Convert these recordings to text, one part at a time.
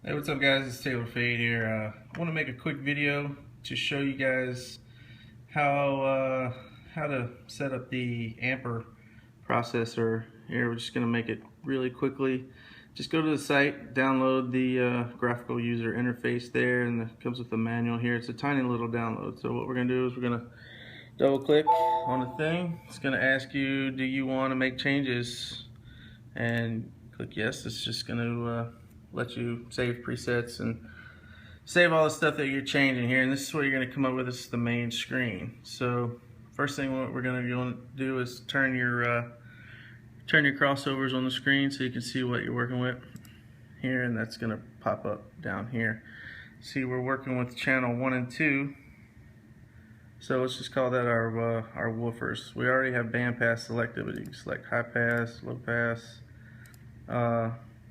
Hey, what's up guys? It's Taylor Fade here. I want to make a quick video to show you guys how to set up the Ampere processor. Here we're just going to make it really quickly. Just go to the site, download the graphical user interface there, and it comes with a manual here. It's a tiny little download. So what we're going to do is we're going to double click on the thing. It's going to ask you, do you want to make changes? And click yes. It's just going to let you save presets and save all the stuff that you're changing here. And this is what you're going to come up with. This is the main screen. So first thing what we're going to do is turn your crossovers on the screen so you can see what you're working with here, and that's going to pop up down here. See, we're working with channel 1 and 2. So let's just call that our woofers. We already have bandpass selected, but you can select high pass, low pass,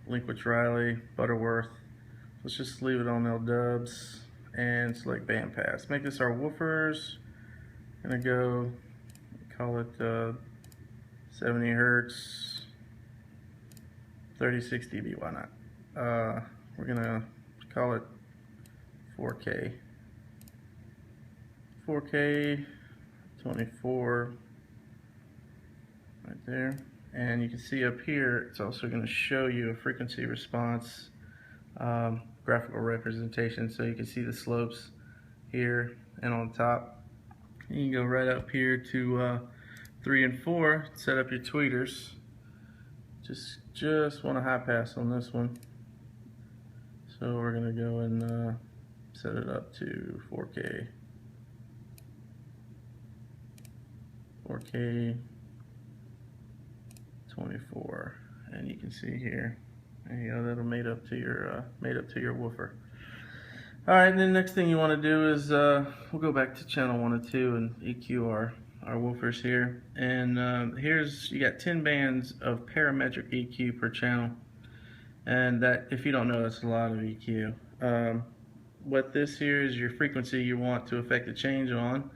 Linkwich Riley, Butterworth. Let's just leave it on L dubs and select bandpass. Make this our woofers. Gonna go call it 70 hertz, 36 dB. Why not? We're gonna call it 4K. 4K 24 right there, and you can see up here it's also going to show you a frequency response graphical representation, so you can see the slopes here and on top. You can go right up here to 3 and 4, set up your tweeters. Just want a high pass on this one, so we're going to go and set it up to 4K. 4K 24, and you can see here, there you go, that'll made up to your woofer. All right, and then next thing you want to do is we'll go back to channel 1 and 2 and EQ our woofers here, and here's, you got 10 bands of parametric EQ per channel, and that, if you don't know, that's a lot of EQ. What this here is your frequency you want to affect the change on.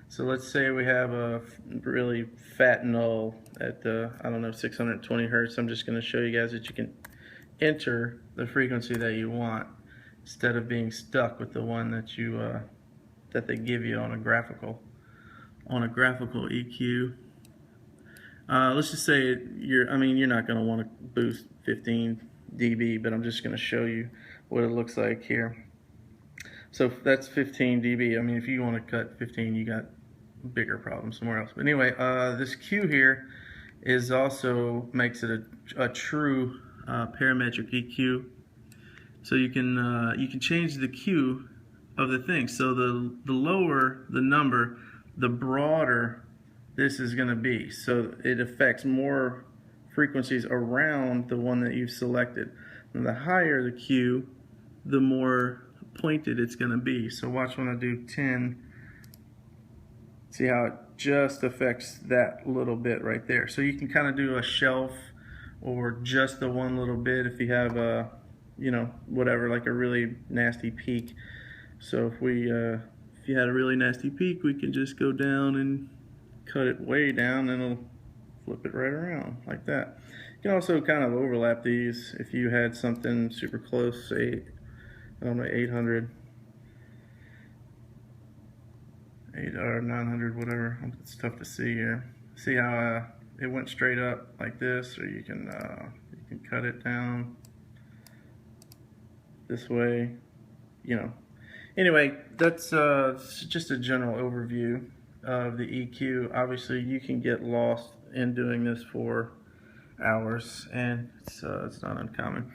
So let's say we have a really fat null at I don't know, 620 hertz. I'm just going to show you guys that you can enter the frequency that you want instead of being stuck with the one that you that they give you on a graphical EQ. Let's just say you're not going to want to boost 15 dB, but I'm just going to show you what it looks like here. So that's 15 dB. I mean, if you want to cut 15, you got bigger problem somewhere else. But anyway, this Q here is also makes it a true parametric EQ. So you can change the Q of the thing. So the lower the number, the broader this is going to be. So it affects more frequencies around the one that you've selected. And the higher the Q, the more pointed it's going to be. So watch when I do 10. See how it just affects that little bit right there. So you can kind of do a shelf or just the one little bit if you have a, whatever, like a really nasty peak. So if you had a really nasty peak, we can just go down and cut it way down, and it'll flip it right around like that. You can also kind of overlap these if you had something super close, say, I don't know, 800. 8 or 900, whatever. It's tough to see here. See how it went straight up like this, or you can cut it down this way. Anyway, that's just a general overview of the EQ. Obviously, you can get lost in doing this for hours, and it's not uncommon.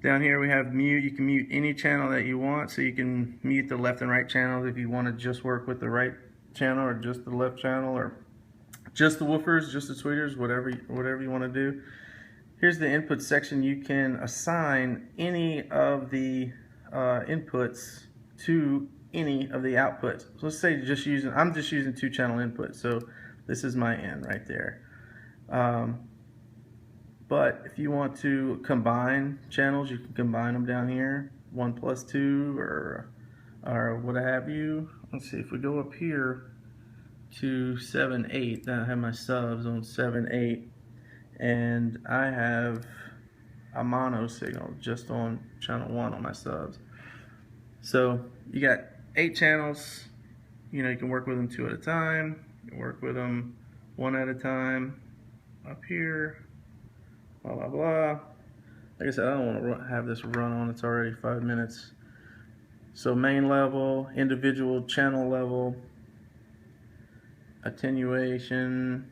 Down here we have mute. You can mute any channel that you want, so you can mute the left and right channels if you want to just work with the right channel, or just the left channel, or just the woofers, just the tweeters, whatever you want to do. Here's the input section. You can assign any of the inputs to any of the outputs. So let's say I'm just using 2-channel input, so this is my N right there. But if you want to combine channels, you can combine them down here, 1 plus 2 or what have you. Let's see, if we go up here to 7, 8, then I have my subs on 7, 8, and I have a mono signal just on channel 1 on my subs. So you got 8 channels. You know, you can work with them 2 at a time. You can work with them 1 at a time. Up here, blah blah blah. Like I said, I don't want to have this run on. It's already 5 minutes. So main level, individual channel level, attenuation.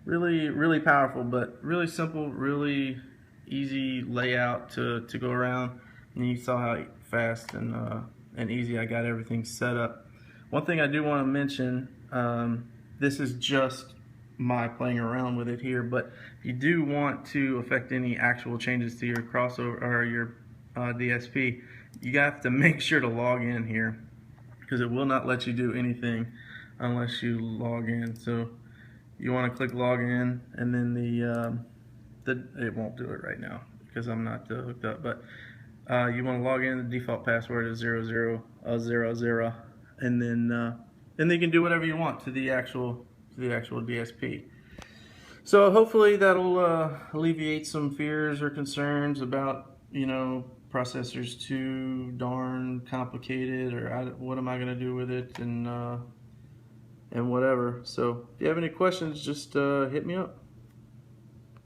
Really powerful, but really simple, really easy layout to go around. And you saw how fast and easy I got everything set up. One thing I do want to mention, this is just my playing around with it here, but if you do want to affect any actual changes to your crossover or your DSP, you have to make sure to log in here, because it will not let you do anything unless you log in. So you want to click login, and then it won't do it right now because I'm not hooked up, but you want to log in. The default password is 0000, and then you can do whatever you want to the actual DSP. So hopefully that'll alleviate some fears or concerns about, you know, processors too darn complicated, or what am I going to do with it, and whatever. So if you have any questions, just hit me up.